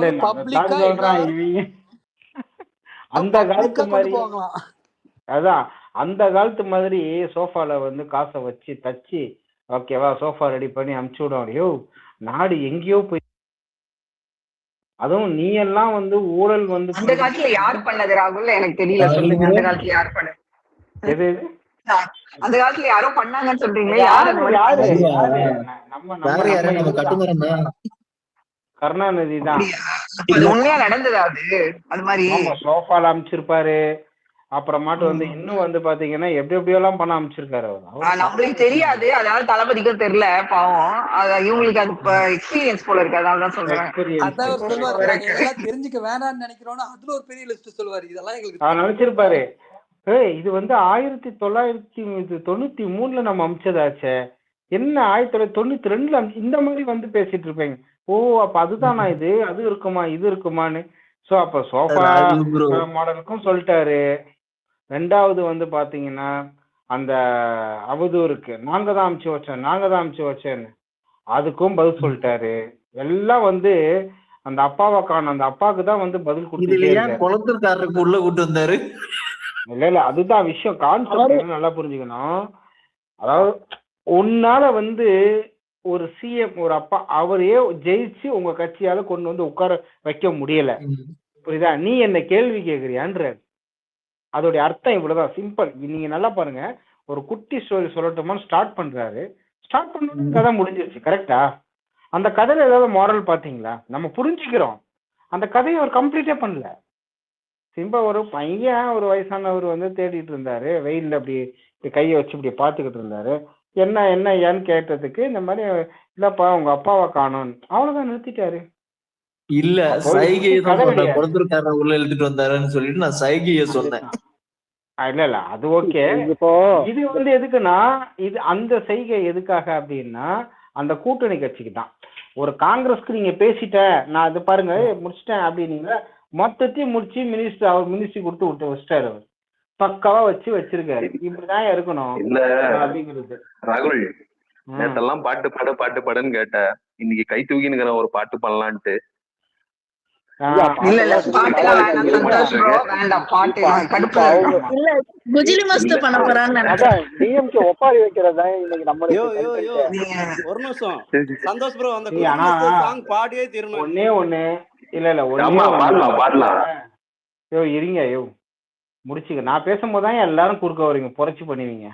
இல்ல அதாவது இல்ல அதான் பப்ளிக்கா சொல்றான் எல்லாரும் இவங்க. அந்த காலத்து பப்ளிக்கா கொண்டு மாதிரி போவாங்களாம். அதான் அந்த காலத்து மாதிரி சோஃபால வந்து காசை வச்சு தச்சு ஓகேவா சோஃபா ரெடி பண்ணி அமுச்சு விடுவாங்க. யோ நாடு எங்கேயோ போய் அதுவும் நீ எல்லாம் வந்து ஊழல் வந்து அந்த பண்ணிட்டு காலத்துல யார் பண்ணது ராகுல்? எனக்கு தெரியல, ராகுல் சொல்லுங்க. bro, அந்த காலத்துல யார் பண்ணது? எது அந்த காலத்துல யாரோ பண்ணாங்கன்னு சொல்றீங்களே, யார் யாரு அந்த மாதிரி யாரு பண்ணது? அதுவா யாரு நம்ம நம்ம வேற நம்ம யாரு? நம்ம இவருதான் கட்டுமரம் தான். கருணாநிதி தான். அப்படியா? அப்ப அது உண்மையா நடந்ததா அது? அது மாதிரி ஆமா சோஃபால அமைச்சிருப்பாரு. அப்புறமாட்டு வந்து இன்னும் வந்து பாத்தீங்கன்னா எப்படி எப்படியெல்லாம் பண்ண அமைச்சிருக்காரு அவர் நம்மளுக்கு தெரியாது, அதனால தளபதிக்கும் தெரியல பாவம். இவங்களுக்கு அது எக்ஸ்பீரியன்ஸ் போல இருக்கு, அதனால தான் சொல்றேன். அதான் அவர் சொல்லுவாரு, எக்ஸ்பீரியன்ஸ் நாங்க இதெல்லாம் தெரிஞ்சுக்க வேணாம்னு நினைக்கிறோம்னா அதுல ஒரு பெரிய லிஸ்ட் சொல்லுவாரு. இதெல்லாம் எங்களுக்கு அவர் நினைச்சிருப்பாரு. இது வந்து 1993 நம்ம அமைச்சதாச்சே, என்ன 1992 இந்த மாதிரி வந்து பேசிட்டு இருப்பேங்க. ஓ அப்ப அதுதானா இது, அது இருக்குமா இது இருக்குமான்னு. சோ அப்ப சோஃபா ராகுல் bro, மாடலுக்கும் சொல்லிட்டாரு. ரெண்டாவது வந்து பாத்தீங்கன்னா அந்த அவதூறுக்கு நாங்க தான் அமுச்சு வச்சேன்னு அதுக்கும் பதில் சொல்லிட்டாரு. எல்லாம் வந்து அந்த அப்பாவை காணும், அந்த அப்பாவுக்கு தான் வந்து பதில் இதுல கொடுத்துட்டே ஏன் இருக்காரு. குளத்தூர்காரருக்கு உள்ள கூட்டு வந்தாரு? இல்ல அதுதான் விஷயம். கான்செப்ட் நல்லா புரிஞ்சுக்கணும். அதாவது உன்னால வந்து ஒரு சிஎம் ஒரு அப்பா அவரையே ஜெயிச்சு உங்க கட்சியால கொண்டு வந்து உட்கார வைக்க முடியல, புரியுதா? நீ என்ன கேள்வி கேக்குறியான்ற அதோடைய அர்த்தம் இவ்வளவுதான், சிம்பிள். நீங்க நல்லா பாருங்க. ஒரு குட்டி ஸ்டோரி சொல்லட்டுமான்னு ஸ்டார்ட் பண்றாரு. ஸ்டார்ட் பண்ண கதை முடிஞ்சிருச்சு, கரெக்டா? அந்த கதையில ஏதாவது மாரல் பாத்தீங்களா? நம்ம புரிஞ்சுக்கிறோம். அந்த கதையை அவர் கம்ப்ளீட்டே பண்ணல. சிம்பிளா ஒரு பையன் ஒரு வயசானவர் வந்து தேடிட்டு இருந்தாரு, வெயில்ல அப்படி கையை வச்சு இப்படி பாத்துக்கிட்டு இருந்தாரு. என்ன என்ன ஏன்னு கேட்டதுக்கு இந்த மாதிரி இல்லப்பா உங்க அப்பாவை காணோம், அவ்வளவுதான் நிறுத்திட்டாரு. இல்ல அப்போ சைகையை இது தான் கதை சொன்னேன். கிடையாது. குளத்தூர்காரரை உள்ள இழுத்துட்டு வந்தாருன்னு சொல்லிட்டு நான் சைகையை சொன்னேன். இல்ல இல்ல அது ஓகே. இது வந்து எதுக்குன்னா இது அந்த செய்கை எதுக்காக அப்படின்னா அந்த கூட்டணி கட்சிக்கு தான். ஒரு காங்கிரஸ்க்கு நீங்க பேசிட்ட நான் அது பாருங்க முடிச்சிட்டேன் அப்படின்னீங்க, மொத்தத்தையும் முடிச்சு மினிஸ்டர் அவர் மினிஸ்ட்ரி கொடுத்து விட்டு வச்சிட்டாரு. அவர் பக்காவா வச்சிருக்காரு. இப்படிதான் இருக்கணும் இல்ல அப்படிங்கிறது. ராகுல், நேத்தெல்லாம் பாட்டு பாடுன்னு கேட்ட, இன்னைக்கு கை தூக்கினுக்கிற ஒரு பாட்டு பண்ணலான்ட்டு. இல்ல பாட்டுலாம் வேண்டாம் சந்தோஷ் bro, வேண்டாம் பாட்டு கடுப்பு. இல்ல குஜிலி மஸ்து பண்ண போறான்னு நினைக்கிறேன். டிஎம்கே ஒப்பாரி வைக்கிறதா இன்னைக்கு நம்மளுக்கு. ஒரு நிமிஷம் சந்தோஷ் ப்ரோ, அந்த நீ ஆனா சாங் பாடியே தீரணும். ஒண்ணே இல்ல பாடலாம். யோ இருங்க யோ முடிச்சுக்க. நான் பேசும்போது தான் எல்லாரும் குறுக்க வரீங்க, புரட்சி பண்ணுவீங்க.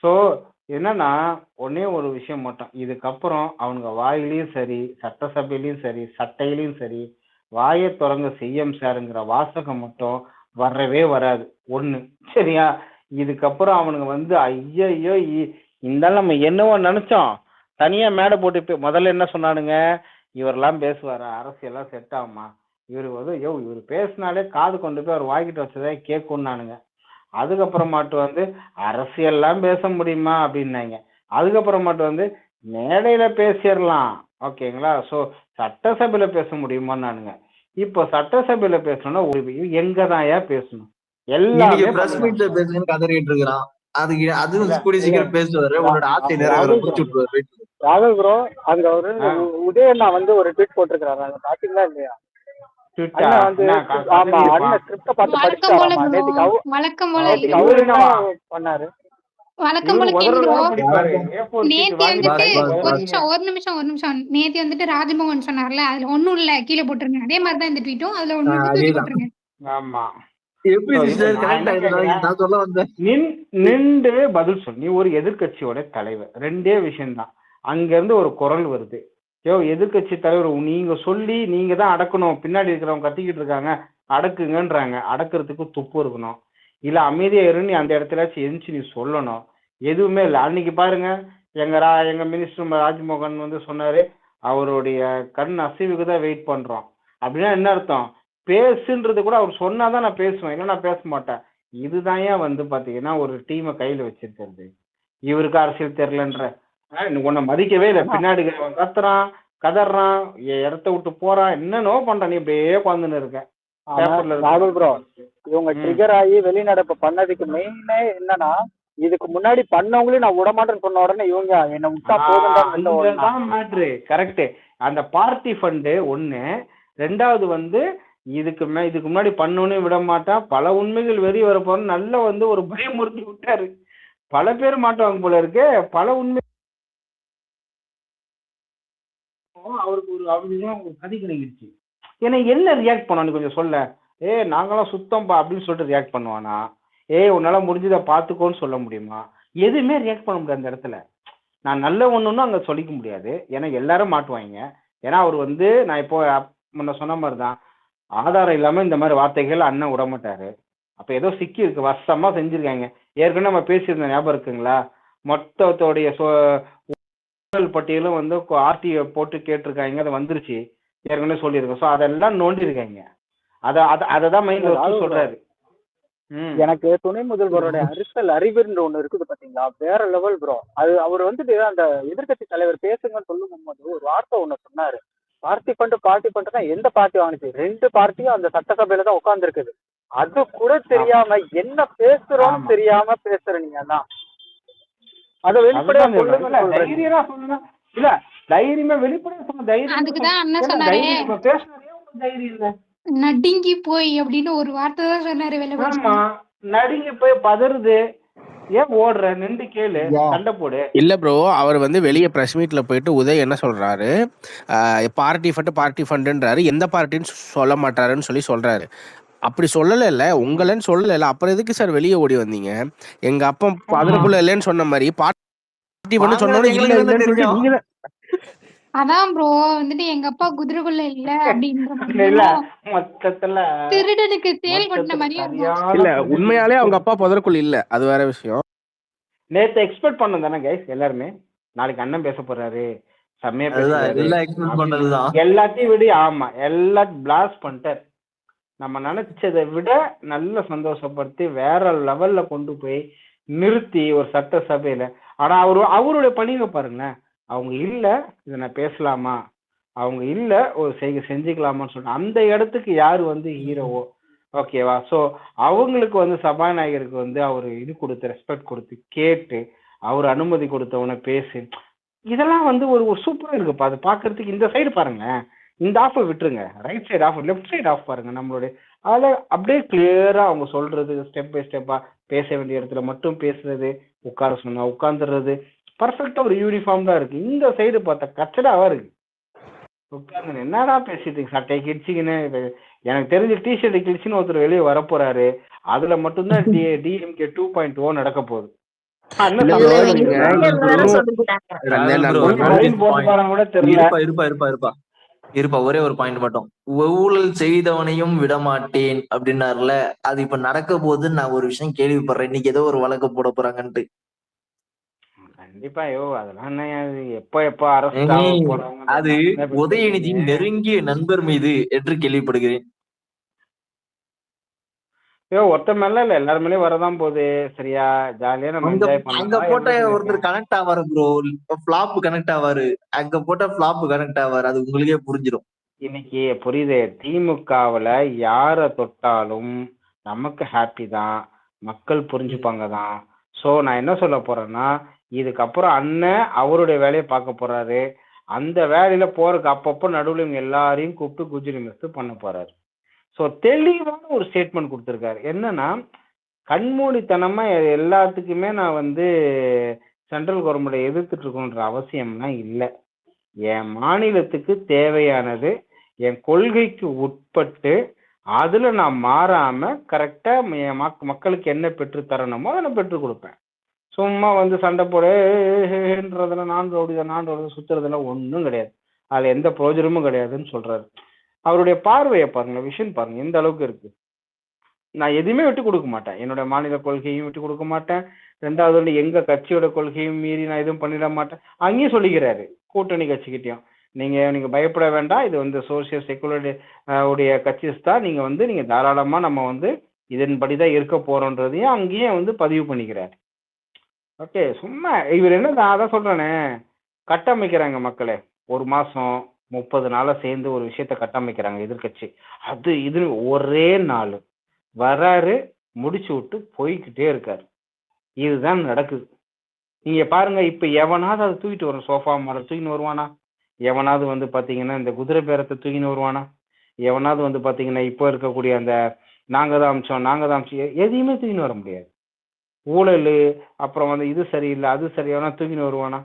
ஸோ என்னன்னா ஒன்னே ஒரு விஷயம் மட்டும், இதுக்கப்புறம் அவனுங்க வாயிலையும் சரி சட்டசபையிலையும் சரி சட்டையிலையும் சரி வாயை தொடங்க சிஎம் சாருங்கிற வாசகம் மட்டும் வரவே வராது ஒண்ணு, சரியா? இதுக்கப்புறம் அவனுங்க வந்து ஐயோ இந்த நம்ம என்னவோ நினைச்சோம், தனியா மேடை போட்டு முதல்ல என்ன சொன்னானுங்க, இவரெல்லாம் பேசுவாரா, அரசியெல்லாம் செட் ஆகுமா, இவரு வந்து இவர் பேசினாலே காது கொண்டு போய் அவர் வாங்கிட்டு வச்சதே கேட்கும்னானுங்க. அதுக்கப்புறமாட்டு வந்து அரசியல்லாம் பேச முடியுமா அப்படின்னாங்க. அதுக்கப்புறமாட்டு வந்து மேடையில பேசிடலாம், ஓகேங்களா? ஸோ சட்டசபையில பேச முடியுமான்னானுங்க. இப்போ சட்டசபையில பேசணும்னா எங்கதான் பேசணும், எல்லாமே பிரஸ் மீட்ல பேசுன்னு கதறிட்டு இருக்கிறான். அது கூடிய சீக்கிரம் பேசுவாரு, உன்னோட ஆசை நிறைவேற முடிச்சு விட்டுருவாரு. ராகுல் ப்ரோ, அதுல அவரு உதயண்ணா வந்து ஒரு ட்வீட் போட்டிருக்காரு, அதை பாத்தீங்களா இல்லையா? ஆமா அண்ணன் ஸ்கிரிப்ட பார்த்து படிச்சாராமா நேத்துக்கு. வழக்கம் போல அவரு என்ன பண்ணாரு? வழக்கம் போல கேக்குறோ. நேத்தி வந்துட்டு ஒரு நிமிஷம் நேத்தி வந்துட்டு ராஜ்மோகன் சொன்னார்ல, அதுல ஒண்ணும் இல்ல கீழே போட்டுருங்க. அதே மாதிரிதான் இந்த ட்வீட்டும், அதுல ஒண்ணு தூக்கி போட்டுருங்க. ஆமா நின்று பதில் சொல். நீ ஒரு எதிர்கட்சியோட தலைவர், ரெண்டே விஷயம்தான். அங்க இருந்து ஒரு குரல் வருது, எதிர்கட்சி தலைவர் நீங்க சொல்லி நீங்க தான் அடக்கணும், பின்னாடி இருக்கிறவங்க கத்திக்கிட்டு இருக்காங்க அடக்குங்கன்றாங்க. அடக்கிறதுக்கு துப்பு இருக்கணும், இல்ல அமைதியா இரு, நீ அந்த இடத்துல எந்திச்சு நீ சொல்லணும். எதுவுமே இல்லை. அன்னைக்கு பாருங்க எங்க மினிஸ்டர் ராஜ்மோகன் வந்து சொன்னாரு, அவருடைய கண் அசைவுக்கு தான் வெயிட் பண்றோம். அப்படின்னா என்ன அர்த்தம்? பேசுன்றது கூட அவர் சொன்னாதான் நான் பேசுவேன், இல்லை நான் பேச மாட்டேன். இதுதான் வந்து பாத்தீங்கன்னா ஒரு டீமை கையில வச்சிருக்கிறது. இவருக்கு அரசியல் தெரியலன்ற உன்னை மதிக்கவே இல்லை, பின்னாடி கத்துறான் கதறான், இடத்த விட்டு போறான், என்னன்னோ பண்றான், நீ இப்படியே உட்காந்துன்னு இருக்க. ராகுல் ப்ரோ, இவங்க ட்ரிகர் ஆகி வெளிநடப்பு பண்ணதுக்கு மெயினே என்னன்னா, இதுக்கு முன்னாடி பண்ணவங்களையும் நான் விடமாட்டேன்னு சொன்ன உடனே இவங்க என்ன விட்டா போதும். கரெக்ட். அந்த பார்ட்டி ஃபண்டு ஒண்ணு, ரெண்டாவது வந்து இதுக்கு முன்னாடி பண்ணோன்னே விட மாட்டான், பல உண்மைகள் வெளியே வரப்போன்னு நல்ல வந்து ஒரு பயமுறுத்தி விட்டாரு. பல பேர் மாட்டுவாங்க போல இருக்கு. பல உண்மை அவருக்கு ஒரு அவருக்கு கதி கிடைக்கிடுச்சு. ஏன்னா என்ன ரியாக்ட் பண்ணான்னு கொஞ்சம் சொல்ல. நாங்களாம் சுத்தம்பா அப்படின்னு சொல்லிட்டு ரியாக்ட் பண்ணுவானா? உன்னால முடிஞ்சதை பார்த்துக்கோன்னு சொல்ல முடியுமா? எதுவுமே ரியாக்ட் பண்ண முடியாது அந்த இடத்துல. நான் நல்ல ஒண்ணுன்னு அங்க சொல்லிக்க முடியாது, ஏன்னா எல்லாரும் மாட்டுவாங்க. ஏன்னா அவர் வந்து நான் இப்போ முன்ன சொன்ன மாதிரி தான், ஆதாரம் இல்லாம இந்த மாதிரி வார்த்தைகள் அண்ணன் விட மாட்டாரு. அப்ப ஏதோ சிக்கி இருக்கு, வசமா செஞ்சிருக்காங்க. ஏற்கனவே நம்ம பேசியிருந்த ஞாபகம் இருக்குங்களா? மொத்தத்தோடைய பட்டியலும் வந்து ஆர்டிஐ போட்டு கேட்டிருக்காங்க, அது வந்துருச்சு ஏற்கனவே சொல்லியிருக்கோம். ஸோ அதெல்லாம் நோண்டிருக்காங்க. அததான் மைண்ட்ல வச்சு சொல்றாரு. எனக்கு துணை முதல்வருடைய அரசியல் அறிவுன்ற ஒண்ணு இருக்குது பாத்தீங்களா, வேற லெவல் ப்ரோ. அது அவர் வந்துட்டு அந்த எதிர்கட்சி தலைவர் பேசுங்கன்னு சொல்லும் போது ஒரு வார்த்தை ஒண்ணு சொன்னாரு, பார்ட்டி பண்ணிட்டுனா எந்த பார்ட்டி வாங்கிச்சு? 2 பார்ட்டியும் அந்த சட்டசபையில தான் உட்கார்ந்து இருக்குது. அது கூட தெரியாம என்ன பேசுறோம்னு தெரியாம பேசுற நீங்க தான். அத வெளிப்படையா சொல்லுங்க. இல்ல தைரியமா வெளிப்படையா சொன்ன தைரியம். அதுக்குதான் அண்ணன் சொன்னாரே தைரியம் இல்ல, நடுங்கி போய் அப்படின்னு ஒரு வார்த்தை தான் சொன்னாரு. ஆமா, நடுங்கி போய் பதறுது. ஏன் ஓடுற? நின்று கேளு, சண்டை போடு. இல்ல ப்ரோ, அவர் வந்து வெளியே பிரஸ் மீட்ல போயிட்டு உதய் என்ன சொல்றாரு, பார்ட்டி ஃபண்டுன்றாரு, எந்த பார்ட்டின்னு சொல்ல மாட்டாருன்னு சொல்றாரு. அப்படி சொல்லல, உங்களன்னு சொல்லல, அப்புறம் எதுக்கு சார் வெளியே ஓடி வந்தீங்க? எங்க அப்பா அதற்குள்ள இல்லைன்னு சொன்ன மாதிரி பார்ட்டி ஃபண்டு சொன்னோட அதான் ப்ரோ வந்துட்டு எங்க அப்பா குதிரைக்குள்ள இல்ல அப்படின்ற மொத்தத்துல திருடனுக்கு தேல் கொட்டின மாதிரியும் இல்ல, உண்மையாலே அவங்க அப்பா புதற்குள்ள இல்ல, அது வேற விஷயம். நேத்து எக்ஸ்பெக்ட் பண்ணோம் தானே கைஸ் எல்லாருமே, நாளைக்கு அண்ணன் பேச போறாரு, செம்மையா பேசுறாரு, எல்லாத்தையும் விட ஆமா எல்லாத்தையும் பிளாஸ்ட் பண்ணிட்டார். நம்ம நினைச்சதை விட நல்ல சந்தோஷப்படுத்தி வேற லெவல்ல கொண்டு போய் நிறுத்தி ஒரு சட்டசபையில. ஆனா அவருடைய பணிவை பாருங்களேன், அவங்க இல்ல இதை நான் பேசலாமா, அவங்க இல்ல ஒரு செஞ்சுக்கலாமான்னு சொன்ன அந்த இடத்துக்கு யாரு வந்து ஹீரோவோ, ஓகேவா? ஸோ அவங்களுக்கு வந்து சபாநாயகருக்கு வந்து அவர் இது கொடுத்து ரெஸ்பெக்ட் கொடுத்து கேட்டு அவர் அனுமதி கொடுத்தவனை பேசு, இதெல்லாம் வந்து ஒரு சூப்பரா இருக்குப்பா. அது பாக்குறதுக்கு இந்த சைடு பாருங்க, இந்த ஆஃபை விட்டுருங்க, right side half, left side half பாருங்க நம்மளுடைய. அதில் அப்படியே கிளியரா அவங்க சொல்றது, ஸ்டெப் பை ஸ்டெப்பா பேச வேண்டிய இடத்துல மட்டும் பேசுறது, உட்கார சொன்னா உட்காந்துடுறது, பர்ஃபெக்டா ஒரு யூனிஃபார்ம் தான் இருக்கு. இந்த சைடு பார்த்தா கச்சடாவா இருக்கு. உட்காந்து என்னடா பேசிட்டு சட்டை கிழிச்சிங்கன்னு, எனக்கு தெரிஞ்ச டிஷர்ட் கிழிச்சுன்னு ஒருத்தர் வெளியே வரப்போறாரு. அதுல மட்டும்தான் டிஎம்கே 2.0 நடக்க போகுது. இருப்பா ஒரே ஒரு பாயிண்ட் மட்டும், ஊழல் செய்தவனையும் விடமாட்டேன் அப்படின்னாருல, அது இப்ப நடக்க போது நான் ஒரு விஷயம் கேள்விப்படுறேன், இன்னைக்கு ஏதோ ஒரு வழக்கு போட போறாங்கன்ட்டு. கண்டிப்பா அதெல்லாம் எப்ப அரசு அது உதயநிதியின் நெருங்கிய நண்பர் மீது என்று கேள்விப்படுகிறேன். ஒருத்த மேல இல்ல எல்லாரு மேலயும் வரதான் போகுது. சரியா, ஜாலியா நம்ம என்ஜாய் பண்ணலாம். அங்க போட்ட ஒருத்தர் கனெக்ட் ஆவாரு ப்ரோ, ஃபிளாப் கனெக்ட் ஆவாரு, அங்க போட்ட ஃபிளாப் கனெக்ட் ஆவாரு, அது உங்களுக்கே புரிஞ்சிடும். இன்னைக்கு புரியுது, திமுகவுல யார தொட்டாலும் நமக்கு ஹாப்பி தான், மக்கள் புரிஞ்சுப்பாங்க தான். சோ நான் என்ன சொல்ல போறேன்னா, இதுக்கப்புறம் அண்ணன் அவருடைய வேலையை பார்க்க போறாரு. அந்த வேலையில போறதுக்கு அப்பப்போ நடுவில் இவங்க எல்லாரையும் கூப்பிட்டு குஜிலி மிஸ் பண்ண போறாரு. ஸோ தெளிவான ஒரு ஸ்டேட்மெண்ட் கொடுத்துருக்காரு. என்னன்னா, கண்மூடித்தனமா எல்லாத்துக்குமே நான் வந்து சென்ட்ரல் கவர்மெண்ட்டை எதிர்த்துட்டு இருக்கணுன்ற அவசியம்லாம் இல்லை. என் மாநிலத்துக்கு தேவையானது என் கொள்கைக்கு உட்பட்டு அதுல நான் மாறாம கரெக்டா என் மக்களுக்கு என்ன பெற்று தரணுமோ அதை நான் பெற்றுக் கொடுப்பேன். சும்மா வந்து சண்டை போடுறதுல நான் ரவுடி சுத்துறதுல ஒன்றும் கிடையாது, அதுல எந்த பிரயோஜனமும் கிடையாதுன்னு சொல்றாரு. அவருடைய பார்வையை பாருங்க, விஷன் பாருங்க எந்த அளவுக்கு இருக்கு. நான் எதுவுமே விட்டு கொடுக்க மாட்டேன், என்னோட மாநில கொள்கையும் விட்டு கொடுக்க மாட்டேன். ரெண்டாவது வந்து எங்க கட்சியோட கொள்கையும் மீறி நான் எதுவும் பண்ணிட மாட்டேன். அங்கேயும் சொல்லிக்கிறாரு கூட்டணி கட்சிக்கிட்டையும், நீங்க பயப்பட வேண்டாம், இது வந்து சோசியல் செக்குலர் உடைய கட்சிஸ் தான், நீங்க தாராளமா நம்ம வந்து இதன்படிதான் இருக்க போறோன்றதையும் அங்கேயும் வந்து பதிவு பண்ணிக்கிறாரு. ஓகே, சும்மா இவர் என்ன நான் அதான் சொல்றேனே, கட்டமைக்கிறாங்க மக்களே. 1 மாசம் 30 நாளா சேர்ந்து ஒரு விஷயத்த கட்டமைக்கிறாங்க எதிர்கட்சி. அது இது ஒரே நாள் வராரு, முடிச்சு விட்டு போய்கிட்டே இருக்காரு. இதுதான் நடக்குது. நீங்க பாருங்க, இப்ப எவனாவது அதை தூக்கிட்டு வரும், சோஃபா மாடல் தூக்கின்னு வருவானா? எவனாவது வந்து பாத்தீங்கன்னா இந்த குதிரை பேரத்தை தூக்கின்னு வருவானா? எவனாவது வந்து பாத்தீங்கன்னா இப்போ இருக்கக்கூடிய அந்த நாங்க தான் அமிச்சோம் எதையுமே தூக்கின்னு வர முடியாது. ஊழல், அப்புறம் வந்து இது சரியில்லை அது சரியானா தூக்கின்னு வருவானா?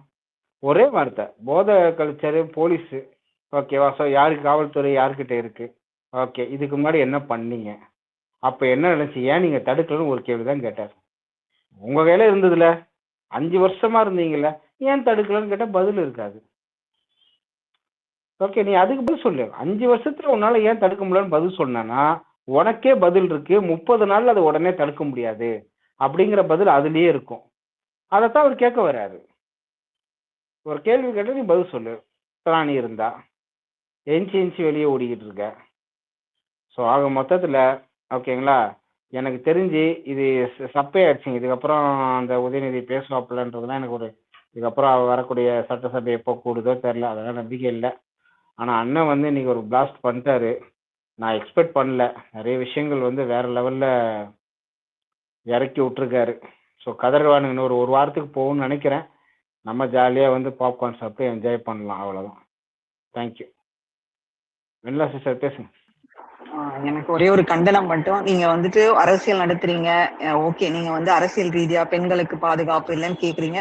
ஒரே வார்த்தை, போதை கல்ச்சரு, போலீஸ், ஓகேவா? ஸோ யாருக்கு காவல்துறை யாருக்கிட்ட இருக்கு? ஓகே, இதுக்கு முன்னாடி என்ன பண்ணீங்க? அப்ப என்ன நினைச்சு ஏன் நீங்க தடுக்கலன்னு ஒரு கேள்விதான் கேட்டார். உங்க கையில இருந்ததுல 5 வருஷமா இருந்தீங்கல்ல, ஏன் தடுக்கலன்னு கேட்டா பதில் இருக்காது. ஓகே, நீ அதுக்கு பதில் சொல்லு. 5 வருஷத்துல உன்னால ஏன் தடுக்க முடியலன்னு பதில் சொன்னா உனக்கே பதில் இருக்கு. 30 நாள்ல அதை உடனே தடுக்க முடியாது அப்படிங்கிற பதில் அதுலயே இருக்கும். அதைத்தான் அவர் கேட்க வர்றாரு. ஒரு கேள்வி கேட்டா நீ பதில் சொல்லு. பிராணி இருந்தா எஞ்சி வெளியே ஓடிக்கிட்டு இருக்க. ஸோ ஆக மொத்தத்துல ஓகேங்களா, எனக்கு தெரிஞ்சு இது சப்பையாயிடுச்சுங்க. இதுக்கப்புறம் அந்த உதயநிதி பேசுவாப்பில்லன்றதுலாம் எனக்கு ஒரு இதுக்கப்புறம் வரக்கூடிய சட்டசபை எப்போ கூடுதோ தெரில, அதெல்லாம் நம்பிக்கை இல்லை. ஆனா அண்ணன் வந்து இன்னைக்கு ஒரு பிளாஸ்ட் பண்ணிட்டாரு. நான் எக்ஸ்பெக்ட் பண்ணல. நிறைய விஷயங்கள் வந்து வேற லெவல்ல இறக்கி விட்டுருக்காரு. ஸோ கதர்வானுங்க இன்னொரு ஒரு வாரத்துக்கு போகும்னு நினைக்கிறேன். நம்ம ஜாலியாக வந்து பாப்கார்ன் சாப்பிட்டு என்ஜாய் பண்ணலாம், அவ்வளோதான். தேங்க்யூ. வெண்ணிலா சிஸ்டர் பேசுங்க. எனக்கு ஒரே ஒரு கண்டனம் மட்டும், நீங்க வந்துட்டு அரசியல் நடத்துறீங்க, ஓகே, நீங்க வந்து அரசியல் ரீதியா பெண்களுக்கு பாதுகாப்பு இல்லைன்னு கேக்குறீங்க.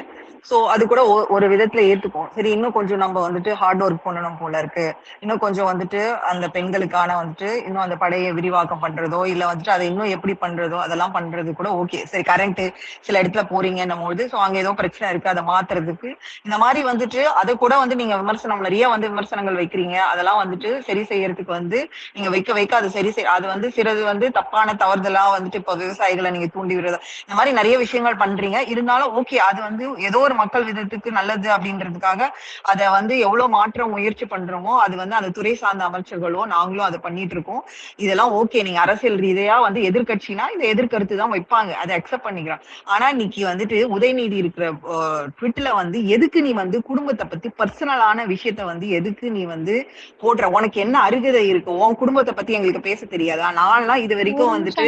சோ அது கூட ஒரு விதத்துல ஏத்துப்போம். சரி, இன்னும் கொஞ்சம் நம்ம வந்துட்டு ஹார்ட் ஒர்க் பண்ணணும் போல இருக்கு, இன்னும் கொஞ்சம் வந்துட்டு அந்த பெண்களுக்கான வந்துட்டு இன்னும் அந்த படையை விரிவாக்கம் பண்றதோ இல்ல வந்துட்டு அதை இன்னும் எப்படி பண்றதோ அதெல்லாம் பண்றது கூட ஓகே. சரி, கரண்ட் சில இடத்துல போறீங்கன்னும் போது சோ அங்க ஏதோ பிரச்சனை இருக்கு, அதை மாத்துறதுக்கு இந்த மாதிரி வந்துட்டு அதை கூட வந்து நீங்க விமர்சனம் நிறைய வந்து விமர்சனங்கள் வைக்கிறீங்க. அதெல்லாம் வந்துட்டு சரி செய்யறதுக்கு வந்து நீங்க வைக்க அது சரி அது வந்து சிறது வந்து தப்பான தவறுதலா வந்துட்டு இப்போ விவசாயிகளை நீங்க தூண்டி விடுறது, இந்த மாதிரி நிறைய விஷயங்கள் பண்றீங்க. இருந்தாலும் ஓகே, அது வந்து ஏதோ ஒரு மக்கள் விதத்துக்கு நல்லது அப்படின்றதுக்காக அதை வந்து எவ்வளவு மாற்ற முயற்சி பண்றோமோ அது வந்து அந்த துறை சார்ந்த அமைச்சர்களோ நாங்களும் அதை பண்ணிட்டு இருக்கோம். இதெல்லாம் ஓகே. நீங்க அரசியல் ரீதியா வந்து எதிர்கட்சினா இந்த எதிர்கருத்து தான் வைப்பாங்க, அதை அக்செப்ட் பண்ணிக்கிறோம். ஆனா இன்னைக்கு வந்துட்டு உதயநிதி இருக்கிற ட்விட்டர்ல வந்து எதுக்கு நீ வந்து குடும்பத்தை பத்தி பர்சனலான விஷயத்த வந்து எதுக்கு நீ வந்து போடுற? உனக்கு என்ன அருகதை இருக்கு? உன் குடும்பத்தை பத்தி எங்களுக்கு பேச தெரியாதா? நான்லாம் இது வரைக்கும் வந்துட்டு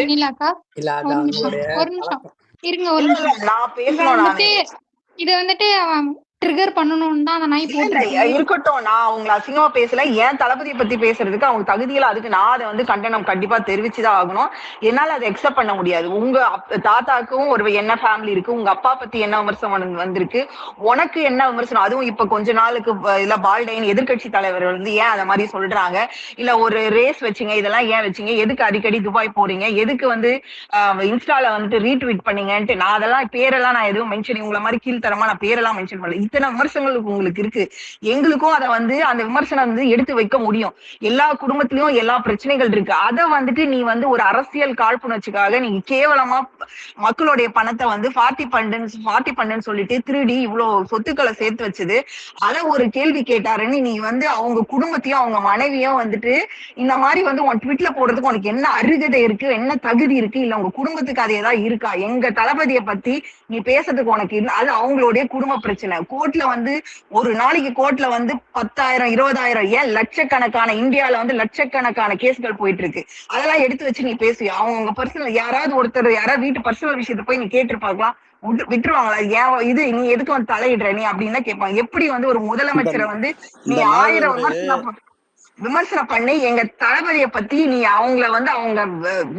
நான் பேசணும். இத வந்துட்டு அவன் ட்ரிகர் பண்ணணும்னு தான் அந்த நாய் போட்டுருக்கு. இருக்கட்டும், நான் அவங்களை அசிங்கமா பேசல. ஏன் தளபதியை பத்தி பேசுறதுக்கு அவங்க தகுதியில, அதுக்கு நான் அதை வந்து கண்டனம் கண்டிப்பா தெரிவிச்சுதான் ஆகணும். என்னால அதை அக்செப்ட் பண்ண முடியாது. உங்க தாத்தாக்கும் ஒரு என்ன ஃபேமிலி இருக்கு, உங்க அப்பா பத்தி என்ன விமர்சனம் வந்திருக்கு, உனக்கு என்ன விமர்சனம்? அதுவும் இப்ப கொஞ்ச நாளுக்கு இல்ல பால்டைன் எதிர்கட்சி தலைவர் வந்து ஏன் அதை மாதிரி சொல்றாங்க? இல்ல ஒரு ரேஸ் வச்சீங்க, இதெல்லாம் ஏன் வச்சீங்க? எதுக்கு அடிக்கடி துபாய் போறீங்க? எதுக்கு வந்து இன்ஸ்டால வந்துட்டு ரீட்வீட் பண்ணீங்கன்ட்டு நான் அதெல்லாம் பேரெல்லாம் நான் எதுவும் மென்ஷன், உங்களை மாதிரி கீழ்த்தரமா நான் பேரெல்லாம் மென்ஷன் பண்ணல. இத்தனை விமர்சனங்களுக்கு உங்களுக்கு இருக்கு, எங்களுக்கும் அதை வந்து அந்த விமர்சனம் வந்து எடுத்து வைக்க முடியும். எல்லா குடும்பத்திலயும் எல்லா பிரச்சனைகள் இருக்கு. அதை வந்துட்டு நீ வந்து ஒரு அரசியல் காழ்ப்புணர்ச்சிக்காக நீ கேவலமா மக்களுடைய பணத்தை வந்து ஃபார்ட்டி பண்டுன்னு சொல்லிட்டு திருடி இவ்வளவு சொத்துக்களை சேர்த்து வச்சது, அதை ஒரு கேள்வி கேட்டாருன்னு நீ வந்து அவங்க குடும்பத்தையும் அவங்க மனைவியும் வந்துட்டு இந்த மாதிரி வந்து உன் ட்விட்ல போடுறதுக்கு உனக்கு என்ன அருகதை இருக்கு, என்ன தகுதி இருக்கு? இல்ல உங்க குடும்பத்துக்கு அது ஏதாவது இருக்கா? எங்க தளபதியை பத்தி நீ பேசுறதுக்கு உனக்கு இல்லை. அது அவங்களுடைய குடும்ப பிரச்சனை. கோர்ட்ல வந்து ஒரு நாளைக்கு கோர்ட்ல வந்து 10,000 20,000 ஏன் லட்சக்கணக்கான, இந்தியால வந்து லட்சக்கணக்கான கேஸ்கள் போயிட்டு இருக்கு. அதெல்லாம் எடுத்து வச்சு நீ பேசுவியா? அவங்க பர்சனல் யாராவது ஒருத்தர் யாராவது வீட்டு பர்சனல் விஷயத்த போய் நீ கேட்டிருப்பாங்களா? விட்டுருவாங்களா? ஏன் இது நீ எதுக்கு வந்து தலையிடுற நீ அப்படின்னு கேட்பாங்க. எப்படி வந்து ஒரு முதலமைச்சரை வந்து நீ 1000 விமர்சனம் பண்ணி எங்க தளபதியை பத்தி நீ அவங்கள வந்து அவங்க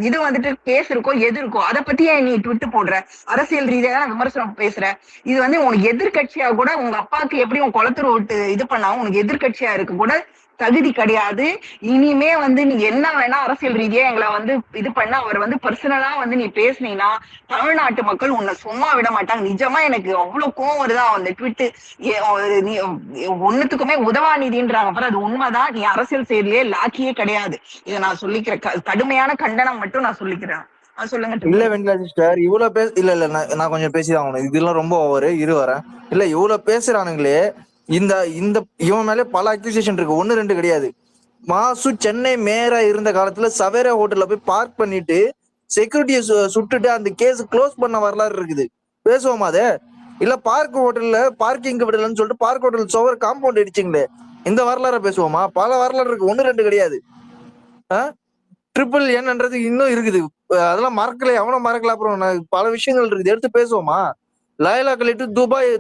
இது வந்துட்டு கேஸ் இருக்கோ எது இருக்கோ அதை பத்தியே நீ ட்விட்டு போடுற? அரசியல் ரீதியா விமர்சனம் பேசுற. இது வந்து உனக்கு எதிர்கட்சியா கூட உங்க அப்பாவுக்கு எப்படி உன் குளத்தூர் விட்டு இது பண்ணாவும் உனக்கு எதிர்கட்சியா இருக்க கூட தகுதி கிடையாது. இனிமே வந்து நீ என்ன வேணா அரசியல் ரீதியா எங்களை வந்து இது பண்ண, அவர் வந்து பர்சனலா வந்து நீ பேசுனீங்கன்னா தமிழ்நாட்டு மக்கள் உன்னை சும்மா விட மாட்டாங்க. நிஜமா எனக்கு அவ்வளவு கோவம் வருதா அந்த ட்விட்டு. நீ ஒண்ணுத்துக்குமே உதவாநிதின்றாங்க பாரு, அது உண்மைதான். நீ அரசியல் செயலியே லாக்கியே கிடையாது. இதை நான் சொல்லிக்கிறேன். கடுமையான கண்டனம் மட்டும் நான் சொல்லிக்கிறேன். சொல்லுங்க. இல்ல வெண்ணிலா சிஸ்டர், இவ்வளவு இல்ல நான் கொஞ்சம் பேசிதான் ஆகணும். இதெல்லாம் ரொம்ப ஓவரு. வரேன். இல்ல இவ்வளவு பேசுறானுங்களே, இந்த இவன் மேலே பல அக்யூசேஷன் இருக்கு, 1 2 கிடையாது. மாசு சென்னை மேயரா இருந்த காலத்துல சவேரா ஹோட்டல்ல போய் பார்க் பண்ணிட்டு செக்யூரிட்டியை சுட்டுட்டு அந்த கேஸ் க்ளோஸ் பண்ண வரலாறு இருக்குது. பேசுவோமா அதை? இல்ல பார்க் ஹோட்டல்ல பார்க்கிங் விடலன்னு சொல்லிட்டு பார்க் ஹோட்டல் சோவர் காம்பவுண்ட் அடிச்சிங்களே, இந்த வரலாற பேசுவோமா? பல வரலாறு இருக்கு, 1 2 கிடையாது. ட்ரிபிள் என்னன்றது இன்னும் இருக்குது, அதெல்லாம் மறக்கல, எவனும் மறக்கல. அப்புறம் பல விஷயங்கள் இருக்குது, எடுத்து பேசுவோமா? லாயலா கழிட்டு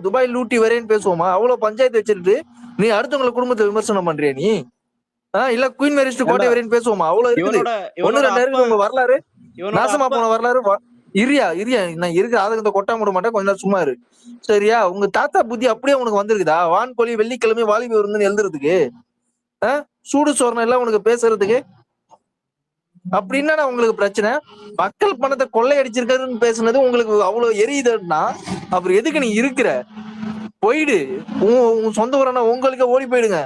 துபாய் லூட்டி வரேன்னு பேசுவோமா? அவ்வளவு பஞ்சாயத்து வச்சிருக்கு. நீ அடுத்தவங்களை குடும்பத்தை விமர்சனம் பண்றியா? நீ இல்ல குயின் மேரிஸ்ட் கோட்டை ஏண்டா வெறின்னு பேசுவோமா? அவ்வளவு இருக்குது. இவனோட ஒண்ணு இவனோட ரெண்டு இருக்குது அப்பன் உங்க வரலாறு. இவனோட நாசமா அப்பன் போன வரலாறு. இரியா நான் இருக்கிற ஆதங்கத்தை கொட்டா முட மாட்டேன். கொஞ்ச நேரம் சும்மா இரு. சரியா? உங்க தாத்தா புத்தி அப்படியே உனக்கு வந்திருக்குதா? வான்கோழி வெள்ளிக்கிழமை வாலிபி வருதுன்னு எழுதுறதுக்கு, சூடு சோரணம் எல்லாம் உனக்கு பேசுறதுக்கு. அப்படின்னா உங்களுக்கு பிரச்சனை. மக்கள் பணத்தை கொள்ளையடிச்சிருக்காருன்னு பேசுனது உங்களுக்கு அவ்வளவு எரியுதுன்னா அப்புறம் எதுக்கு நீ இருக்கிற? போயிடு. உங்க சொந்த ஊரான உங்களுக்கே ஓடி போயிடுங்க.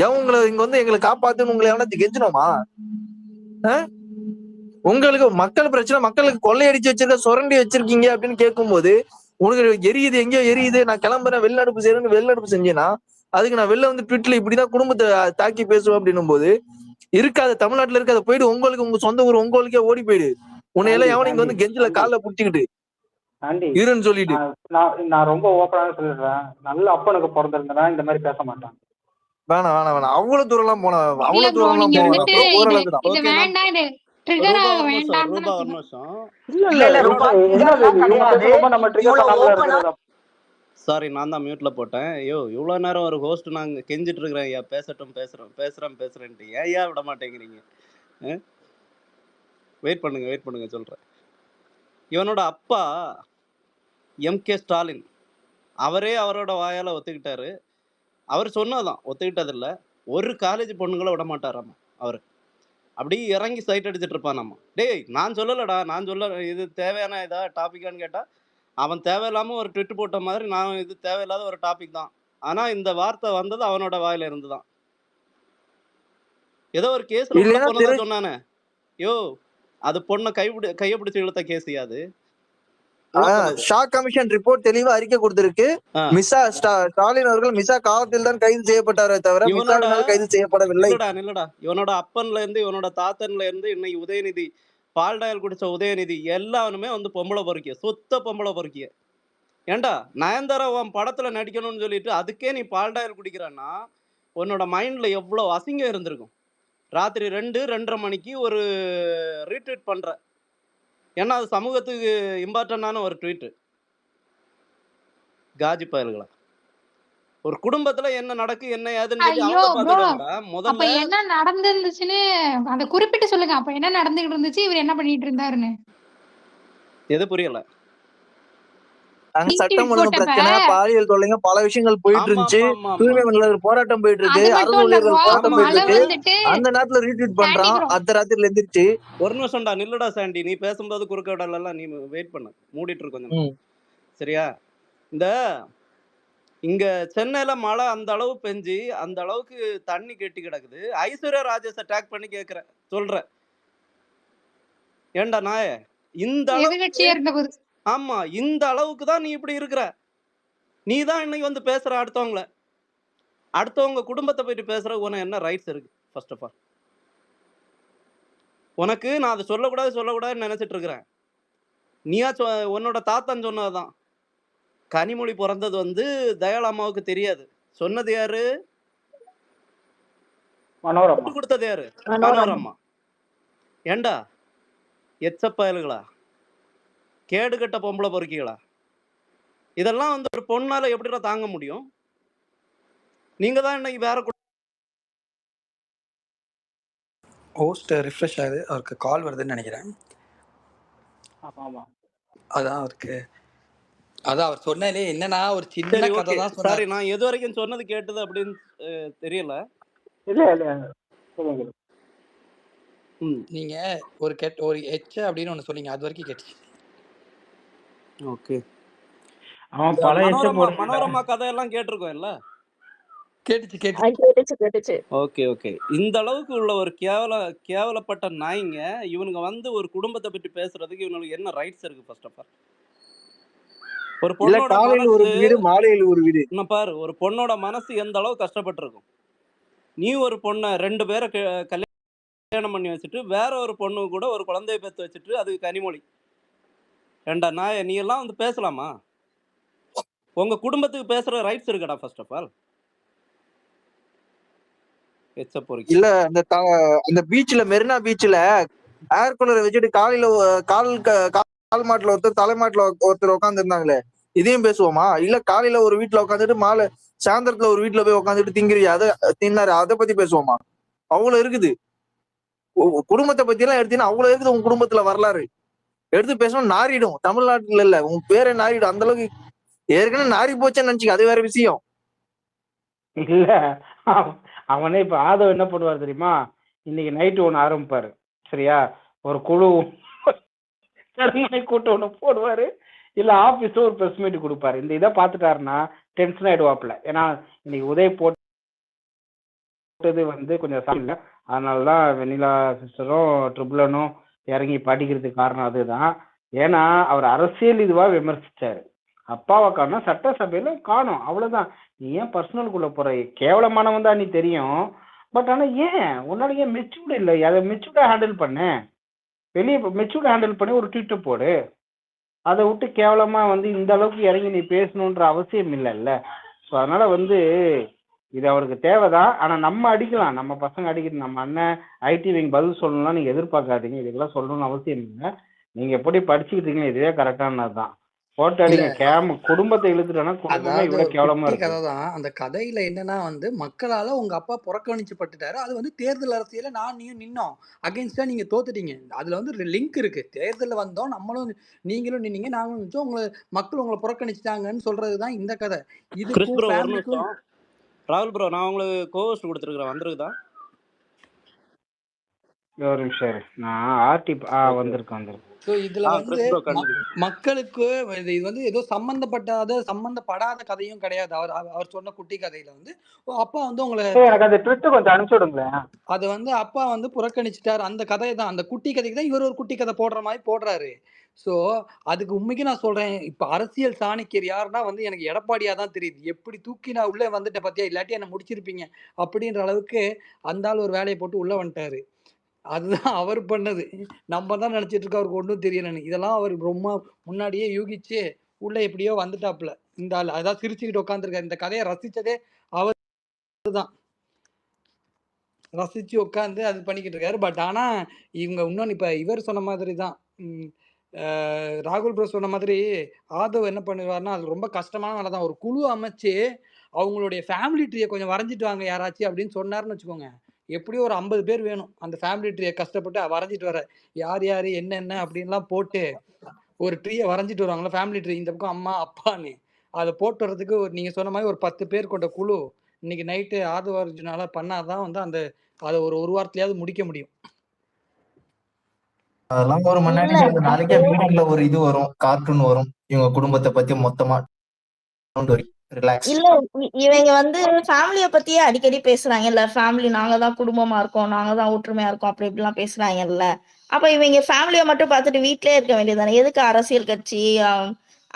எவன் உங்களை இங்க வந்து எங்களை காப்பாத்துன்னு உங்களை எவனா கெஞ்சணுமா? உங்களுக்கு மக்கள் பிரச்சனை, மக்களுக்கு கொள்ளையடிச்சு வச்சிருக்க, சுரண்டி வச்சிருக்கீங்க அப்படின்னு கேட்கும்போது உனக்கு எரியுது, எங்கேயோ எரியுது, நான் கிளம்புறேன் வெளிநடப்பு செய்யறேன்னு வெளிநடப்பு செஞ்சேன்னா அதுக்கு நான் வெளில வந்து ட்விட்ல இப்படிதான் குடும்பத்தை தாக்கி பேசுவேன் அப்படின்னும் போது இருக்காது. தமிழ்நாட்டுல இருக்காது. போயிடு. உங்களுக்கு உங்க சொந்த ஊர் உங்களுக்கே ஓடி போயிடு. உன்னையெல்லாம் எவன் இங்க வந்து கெஞ்சில காலில் புடிச்சுக்கிட்டு இருன்னு சொல்லிட்டு. நான் ரொம்ப ஓப்பனாக சொல்லிடுறேன். நல்ல அப்பனுக்கு பிறந்திருந்தா இந்த மாதிரி பேச மாட்டான். வேணாம் அவ்வளவு தூரம் எல்லாம் போன இல்ல அவ்வளவு ப்ரோ, தூரம் எல்லாம் நீங்க போன வந்துட்டு ஓரளவுக்கு தான். இது வேண்டாம், இது ட்ரிகர் ரூபா ஆக ஒரு நிமிஷம், வேண்டாம்னு ரூபா ஒரு நான் நிமிஷம். இல்ல ரூபா என்னது இவங்க பேசுறப்ப நம்ம ட்ரிகர் பண்ணாமல இருக்கிறது. சாரி, நான் தான் மியூட்ல போட்டேன். இவ்வளவு நேரம் ஒரு ஹோஸ்ட் நாங்க கெஞ்சிட்டு இருக்கிறேன். ஐயா பேசட்டும், பேசுறேன்ட்டு ஏன் விட மாட்டேங்கிறீங்க? வெயிட் பண்ணுங்க சொல்றேன். இவனோட அப்பா MK ஸ்டாலின் அவரே அவரோட வாயால ஒத்துக்கிட்டாரு. அவர் சொன்னதான், ஒத்துக்கிட்டதில்ல. ஒரு காலேஜ் பொண்ணுங்களை விட மாட்டாராமா அவரு. அப்படியே இறங்கி சைட் அடிச்சுட்டு இருப்பானாமா. டேய் நான் சொல்லலடா, இது தேவையான இதா டாபிக்கான்னு கேட்டா அவன் தேவையில்லாம ஒரு ட்விட் போட்ட மாதிரி நான் இது தேவையில்லாத ஒரு டாபிக் தான். ஆனா இந்த வார்த்தை வந்தது அவனோட வாயில இருந்துதான். ஏதோ ஒரு கேஸ்ல உள்ள பொண்ணதான் சொன்னானே. அது பொண்ணை கையை பிடிச்சு இழுத்த கேஸ் அது. ஷா கமிஷன் ரிப்போர்ட் தெளிவா அறிக்கை கொடுத்திருக்கு. மிசா ஸ்டாலின் அவர்கள் மிசா காலத்தில் தான் கைது செய்யப்பட்டாரே தவிர கைது செய்யப்படவில்லை. இல்லடா இவனோட அப்பன்ல இருந்து இவனோட தாத்தன்ல இருந்து இன்னைக்கு உதயநிதி பால்டாயல் குடிச்ச உதயநிதி எல்லாருமே வந்து பொம்பளை பொறுக்கிய, சுத்த பொம்பளை பொறுக்கிய. ஏண்டா நயன்தாரா உன் படத்துல நடிக்கணும்னு சொல்லிட்டு அதுக்கே நீ பால்டாயல் குடிக்கிறன்னா உன்னோட மைண்ட்ல எவ்வளவு அசிங்கம் இருந்திருக்கும். ராத்திரி 2-2:30 மணிக்கு ஒரு ரீட்வீட் பண்ற. ஏன்னா அது சமூகத்துக்கு இம்பார்ட்டன்டான ஒரு ட்வீட். காஜி பயல்களா, ஒரு குடும்பத்துல என்ன நடக்கு என்ன ஏதுன்னு சொல்லி அவங்க பாத்துக்கடா. முதல்ல என்ன நடந்துச்சுன்னு அத குறிப்பிட்டு சொல்லுங்க. அப்ப என்ன நடந்துகிட்டு இருந்துச்சு, இவர் என்ன பண்ணிட்டு இருந்தாருன்னு. எது புரியல? சட்டம் ஒழுங்கு பிரச்சனை, பாலியல் தொல்லைங்க, பல விஷயங்கள் போயிட்டு இருந்துச்சு. தூய்மை மண்டல போராட்டம் போயிட்டு இருக்கு, அரசு ஊழியர்கள் போராட்டம் போயிட்டு இருக்கு. அந்த நேரத்துல ரீட்வீட் பண்றான். அந்த ராத்திரில எந்திரிச்சு. ஒரு நிமிஷம்டா நில்லுடா சாண்டி, நீ பேசும்போது குறுக்க விடலாம். நீ வெயிட் பண்ண, மூடிட்டு இரு கொஞ்சம். சரியா? இங்க சென்னையில மழை அந்த அளவு பெஞ்சு அந்த அளவுக்கு தண்ணி கெட்டி கிடக்குது. ஐஸ்வர்யா ராஜேஷ் அட்டாக் பண்ணி கேக்குற சொல்ற. ஏண்டா நாய இந்த அளவுக்கு, ஆமா இந்த அளவுக்கு தான் நீ இப்படி இருக்கிற. நீ தான் இன்னைக்கு வந்து பேசுற அடுத்தவங்க குடும்பத்தை போயிட்டு பேசுற. உனக்கு என்ன ரைட்ஸ் இருக்கு? ஃபர்ஸ்ட் ஆஃப் ஆல் உனக்கு நான் அதை சொல்லக்கூடாதுன்னு நினைச்சிட்டு இருக்கிறேன். நீயா உன்னோட தாத்தன் சொன்னதுதான். கனிமொழி பிறந்தது வந்து தயாளம்மாவுக்கு தெரியாது. சொன்னது யாரு? மனோரமா. கொடுத்தது யாரு? மனோரமா. ஏண்டா எச்சப்பயல்களா, கேடுகட்ட பொம்பளை பொறுக்கிகளா, இதெல்லாம் வந்து ஒரு பொண்ணால எப்படிடா தாங்க முடியும்? நீங்க தான் இன்னைக்கு வேற ஹோஸ்ட் ரிஃப்ரெஷ் ஆகுது, அவருக்கு கால் வருதுன்னு நினைக்கிறேன். அதான் அவர் சொன்னாலே என்னன்னா ஒரு சின்ன கதை தான் சொன்னாரு. சாரி, நான் எது வரைக்கும் சொன்னது கேட்டது அப்படின்னு தெரியல. நீங்க ஒரு எச்ச அப்படின்னு ஒண்ணு சொன்னீங்க, அது வரைக்கும் கேட்டுச்சு. ஓகே, மனோரமா கதையெல்லாம் கேட்டிருக்கோம் இல்ல? கேட்டுச்சு. ஓகே. இந்த அளவுக்கு உள்ள ஒரு கேவலப்பட்ட நாய்ங்க இவனுங்க வந்து ஒரு குடும்பத்தை பற்றி பேசுறதுக்கு இவனுக்கு என்ன ரைட்ஸ் இருக்கு? ஃபர்ஸ்ட் ஆஃப் ஆல் ஒரு பொண்ணோட பாரு, ஒரு பொண்ணோட மனசு எந்த அளவு கஷ்டப்பட்டு இருக்கும். நீ ஒரு பொண்ணை 2 பேரை கல்யாணம் பண்ணி வச்சுட்டு வேற ஒரு பொண்ணு கூட ஒரு குழந்தைய பெற்று வச்சுட்டு அது கனிமொழி. ஏண்டா நாய, நீ எல்லாம் வந்து பேசலாமா? உங்க குடும்பத்துக்கு பேசுற ரைட்ஸ் இருக்கடா ஃபர்ஸ்ட் ஆஃப் ஆல்? இல்ல அந்த பீச்ல, மெரினா பீச்ல ஏர் கூலரை வச்சுட்டு கால் மாட்டுல ஒருத்தர் தலைமாட்டுல ஒருத்தர் உட்காந்து இருந்தாங்களே, இதையும் பேசுவோமா? இல்ல காலையில ஒரு வீட்டுல உட்காந்துட்டு சாயந்தரத்துல ஒரு வீட்டுல போய் உட்காந்துட்டு திங்கிறியா, அதை பத்தி பேசுவோமா? அவ்வளவு இருக்குது. குடும்பத்தை பத்தி எல்லாம் எடுத்தீங்கன்னா அவ்வளவு இருக்குது. உங்க குடும்பத்துல வரலாறு எடுத்து பேசணும் நாரிடும். தமிழ்நாட்டுல இல்ல, உங்க பேரை நாரிடும். அந்த அளவுக்கு ஏற்கனவே நாரி போச்சேன்னு நினைச்சுக்க, அது வேற விஷயம். இல்ல அவனே இப்ப ஆதவ் என்ன பண்ணுவார் தெரியுமா? இன்னைக்கு நைட்டு ஒண்ணு ஆரம்பிப்பாரு, சரியா? ஒரு குழு கருமனை கூட்டம் ஒண்ணு போடுவாரு, இல்ல ஆபீஸ்ல ஒரு பிரஸ் மீட் கொடுப்பாரு. இந்த இதை பாத்துட்டாருன்னா டென்ஷன் ஆயிடுவாப்ல. ஏன்னா இன்னைக்கு உதய் போட்டது கொஞ்சம் சாப்பிடல, அதனாலதான் வெண்ணிலா சிஸ்டரும் ட்ரிபிளனும் இறங்கி படிக்கிறதுக்கு காரணம் அதுதான். ஏன்னா அவர் அரசியல் இதுவா விமர்சிச்சாரு. அப்பாவை காணும், சட்டசபையில காணும், அவ்வளவுதான். நீ ஏன் பர்சனலுக்குள்ள போற? கேவலமானவன் தான் நீ தெரியும். பட் ஆனா ஏன் உன்னால ஏன் மெச்சூர்டு இல்லை? அதை மெச்சூர்டா ஹேண்டில் பண்ணு. வெளியே மெச்சூர்டா ஹேண்டில் பண்ணி ஒரு ட்வீட்டை போடு. அதை விட்டு கேவலமா இந்த அளவுக்கு இறங்கி நீ பேசணுன்ற அவசியம் இல்லைல்ல. ஸோ அதனால இது அவருக்கு தேவைதான். ஆனா நம்ம அடிக்கலாம், நம்ம பசங்க அடிக்கணும், நம்ம அண்ணன் ஐடி விங் பதில் சொல்லணும்லாம் நீங்க எதிர்பார்க்காதீங்க. இதுக்கெல்லாம் சொல்லணும்னு அவசியம் இல்லை. நீங்க எப்படி படிச்சுக்கிட்டு இருக்கீங்க, இதுவே கரெக்டானதுதான். போட்டு இல்ல அடிங்க. குடும்பத்தை இழுத்துட்டோன்னா குடும்பமே அதாவது இவ்வளவு ஒரு கேவலமா குட்டி இருக்கு. கதை தான். அந்த கதையில என்னன்னா மக்களால உங்க அப்பா புறக்கணிச்சுப்பட்டுட்டாரு. அது தேர்தல் அரசியல நான் நீயும் நின்னோம். அகைன்ஸ்டா நீங்க தோத்துட்டீங்க. அதுல லிங்க் இருக்கு. தேர்தலில் வந்தோம், நம்மளும் நீங்களும் நின்னீங்க, நாங்களும் நிச்சோம். மக்கள் உங்களை புறக்கணிச்சிட்டாங்கன்னு சொல்றதுதான் இந்த கதை. கிறிஸ் இதுக்கும் ப்ரோ ஒரு ஃபேமிலிக்கும் நிமிஷம். ராகுல் ப்ரோ, நான் உங்களுக்கு கோஹோஸ்ட் கொடுத்துருக்கேன், வந்துருக்குதா? ஒரு நிமிஷம் இரு. நான் ஆர்டி வந்திருக்கேன். ஸோ இதுல கிறிஸ் ப்ரோ கண்டிப்பா. மக்களுக்கு இது ஏதோ சம்பந்தப்படாத கதையும் கிடையாது. அவர் சொன்ன குட்டி கதையில அப்பா உங்களை எனக்கு அந்த ட்விட் கொஞ்சம் அனுப்பிச்சு விடுங்களேன். அது அப்பா புறக்கணிச்சிட்டாரு. அந்த கதை தான், அந்த குட்டி கதைக்கு தான் இவர் ஒரு குட்டி கதை போடுற மாதிரி போடுறாரு. ஸோ அதுக்கு உண்மைக்கு நான் சொல்றேன், இப்ப அரசியல் சாணக்கியர் யாருன்னா எனக்கு எடப்பாடியா தான் தெரியுது. எப்படி தூக்கி நான் உள்ளே வந்துட்டேன் பாத்தியா, இல்லாட்டி என்ன முடிச்சிருப்பீங்க அப்படின்ற அளவுக்கு அந்த ஆள் ஒரு வேலையை போட்டு உள்ள வந்துட்டாரு. அதுதான் அவர் பண்ணது. நம்ம தான் நினைச்சிட்டு இருக்கோம் அவருக்கு ஒன்றும் தெரியலன்னு. இதெல்லாம் அவர் ரொம்ப முன்னாடியே யூகிச்சு உள்ள எப்படியோ வந்துட்டாப்புல இந்த ஆள். அதான் சிரிச்சுக்கிட்டு உட்காந்துருக்காரு. இந்த கதையை ரசிச்சதே அவர் தான். ரசிச்சு உட்காந்து அது பண்ணிக்கிட்டு இருக்காரு. பட் ஆனா இவங்க இன்னொன்னு இப்ப இவர் சொன்ன மாதிரி தான், ராகுல் ப்ரோ சொன்ன மாதிரி ஆதவ் என்ன பண்ணுவாருன்னா, அது ரொம்ப கஷ்டமான வேலை தான். ஒரு குழு அமைச்சு அவங்களுடைய ஃபேமிலி ட்ரீயை கொஞ்சம் வரைஞ்சிட்டு வாங்க யாராச்சும் அப்படின்னு சொன்னாருன்னு வச்சுக்கோங்க, எப்படியும் ஒரு 50 பேர் வேணும் அந்த ஃபேமிலி ட்ரீயை கஷ்டப்பட்டு வரைஞ்சிட்டு வர. யார் யார் என்னென்ன அப்படின்லாம் போட்டு ஒரு ட்ரீயை வரைஞ்சிட்டு வருவாங்களா, ஃபேமிலி ட்ரீ, இந்த பக்கம் அம்மா அப்பான்னு. அதை போட்டு வர்றதுக்கு நீங்க சொன்ன மாதிரி ஒரு 10 பேர் கொண்ட குழு இன்னைக்கு நைட்டு ஆதவ அர்ஜுனால பண்ணாதான் அதை ஒரு வாரத்திலேயாவது முடிக்க முடியும். அதெல்லாம் ஒரு முன்னாடி நாளைக்கே வீடியோல ஒரு இது வரும், கார்ட்டூன் வரும், இவங்க குடும்பத்தை பத்தி மொத்தமா. இல்ல இவங்க ஃபேமிலிய பத்தியே அடிக்கடி பேசுறாங்கல்ல. ஃபேமிலி நாங்க தான் குடும்பமா இருக்கோம், நாங்க தான் ஒற்றுமையா இருக்கோம், அப்படி இப்படிலாம் பேசுறாங்கல்ல. அப்ப இவங்க ஃபேமிலிய மட்டும் பார்த்துட்டு வீட்லயே இருக்க வேண்டியதுதானே? எதுக்கு அரசியல் கட்சி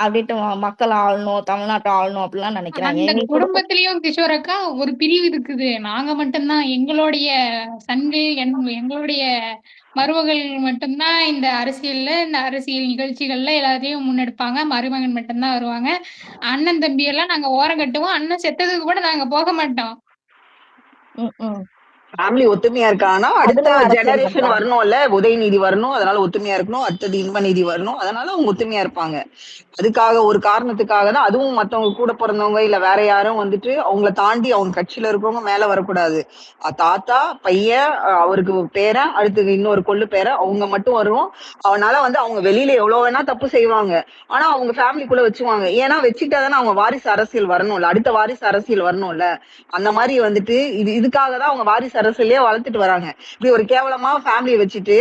அப்படின்ட்டு மக்கள் ஆளணும், தமிழ்நாட்டை ஆளணும் அப்படிலாம் நினைக்கிறாங்க? அந்த குடும்பத்திலயும் கிஷோர் அக்கா ஒரு பிரிவு இருக்குது. நாங்க மட்டும்தான், எங்களுடைய சன்கள் எங்களுடைய மருமகள் மட்டும்தான் இந்த அரசியல் நிகழ்ச்சிகள்ல எல்லாத்தையும் முன்னெடுப்பாங்க. மருமகன் மட்டும்தான் வருவாங்க. அண்ணன் தம்பி எல்லாம் நாங்க ஓரம் கட்டுவோம். அண்ணன் செத்ததுக்கு கூட நாங்க போக மாட்டோம். ஃபேமிலி ஒத்துமையா இருக்கானா அடுத்த ஜெனரேஷன் வரணும்ல, உதயநிதி வரணும், அதனால ஒத்துமையா இருக்கணும். அடுத்தது இன்பநிதி வரணும், அதனால அவங்க ஒத்துமையா இருப்பாங்க. அதுக்காக ஒரு காரணத்துக்காக தான். அதுவும் மத்தவங்க கூட பிறந்தவங்க இல்ல வேற யாரும் அவங்கள தாண்டி அவங்க கட்சியில இருக்கிறவங்க மேல வரக்கூடாது. தாத்தா பையன் அவருக்கு பேரன் அடுத்து இன்னொரு கொள்ளு பேரன் அவங்க மட்டும் வருவோம். அவனால அவங்க வெளியில எவ்வளவு வேணா தப்பு செய்வாங்க, ஆனா அவங்க ஃபேமிலிக்குள்ள வச்சுவாங்க. ஏன்னா வச்சுக்கிட்டாதானே அவங்க வாரிசு அரசியல் வரணும்ல, அடுத்த வாரிசு அரசியல் வரணும்ல. அந்த மாதிரி இதுக்காக தான் அவங்க வாரிசு அரசியலே வளர்த்துட்டு வராங்க. இப்படி ஒரு கேவலமா ஃபேமிலியை வச்சுட்டு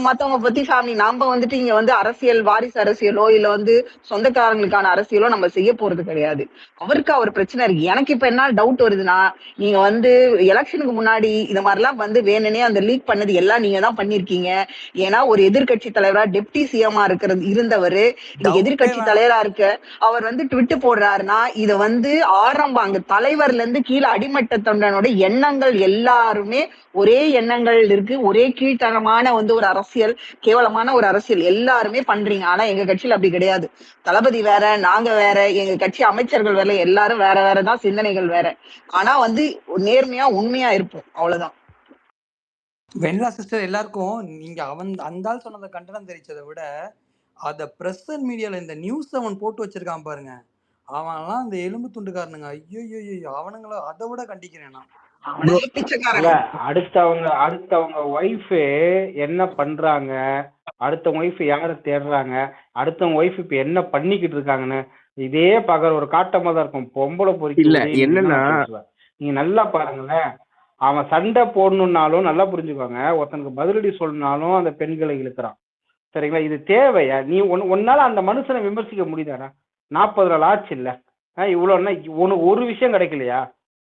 மத்தவங்க பத்தி ஃபேமிலி நாம இங்க அரசியல் வாரிசு அரசியலோ இல்ல சொந்தக்காரங்களுக்கான அரசியலோ நம்ம செய்ய போறது கிடையாது. அவருக்கு அவர் பிரச்சனை இருக்கு. எனக்கு இப்ப என்ன டவுட் வருதுன்னா, நீங்க எலெக்ஷனுக்கு முன்னாடி இந்த மாதிரிலாம் வேணுனே அந்த லீக் பண்ணது எல்லாம் நீங்க தான் பண்ணிருக்கீங்க. ஏன்னா ஒரு எதிர்கட்சி தலைவரா டெப்டி சிஎம்மா இருந்தவரு இன்னைக்கு எதிர்கட்சி தலைவரா இருக்க அவர் ட்விட்டு போடுறாருன்னா இத ஆரம்பம் அங்க தலைவர்ல இருந்து கீழே அடிமட்ட தொண்டனோட எண்ணங்கள் எல்லாருமே ஒரே எண்ணங்கள் இருக்கு. ஒரே கீழ்த்தரமான ஒரு அரசியல், கேவலமான ஒரு அரசியல் எல்லாருமே பண்றீங்க. ஆனா எங்க கட்சியில அப்படி கிடையாது. தளபதி வேற, நாங்க வேற, எங்க கட்சி அமைச்சர்கள் வேற, எல்லாரும் வேற வேறதான், சிந்தனைகள் வேற. ஆனா நேர்மையா உண்மையா இருப்போம், அவ்வளவுதான். வெண்ணிலா சிஸ்டர் எல்லாருக்கும் நீங்க அந்த ஆள் சொன்னதை கண்டனம் தெரிவிச்சதை விட அத பிரஸ் அண்ட் மீடியால இந்த நியூஸ் அவன் போட்டு வச்சிருக்கான் பாருங்க, அவன்லாம் அந்த எலும்பு துண்டுக்காரனுங்க. ஐயோ அவனுங்கள அதை விட கண்டிக்கிறேன் நான். அவனே இல்ல பிச்சைக்காரன். அடுத்தவங்க ஒய்ஃபு என்ன பண்றாங்க, அடுத்தவங்க ஒய்ஃப் யாரை தேடுறாங்க, அடுத்தவங்க ஒய்ஃப் இப்ப என்ன பண்ணிக்கிட்டு இருக்காங்கன்னு இதே பார்க்கற ஒரு காட்டமா தான் இருக்கும். பொம்பளை பொறுக்கி இல்ல உதயநிதி தான் என்னன்னா நான் பேசுவேன். நீங்க நல்லா பாருங்களேன், அவன் சண்டை போடணும்னாலும் நல்லா புரிஞ்சுக்கோங்க, ஒருத்தனுக்கு பதிலடி சொல்லணும்னாலும் அந்த பெண்களை இழுக்கிறான். சரிங்களா? இது தேவையா? நீ ஒன்னால அந்த மனுஷனை விமர்சிக்க முடியுதாடா? 40 நாள் ஆச்சு இல்ல, இவ்வளோன்னா உனக்கு ஒரு விஷயம் கிடைக்கலையா?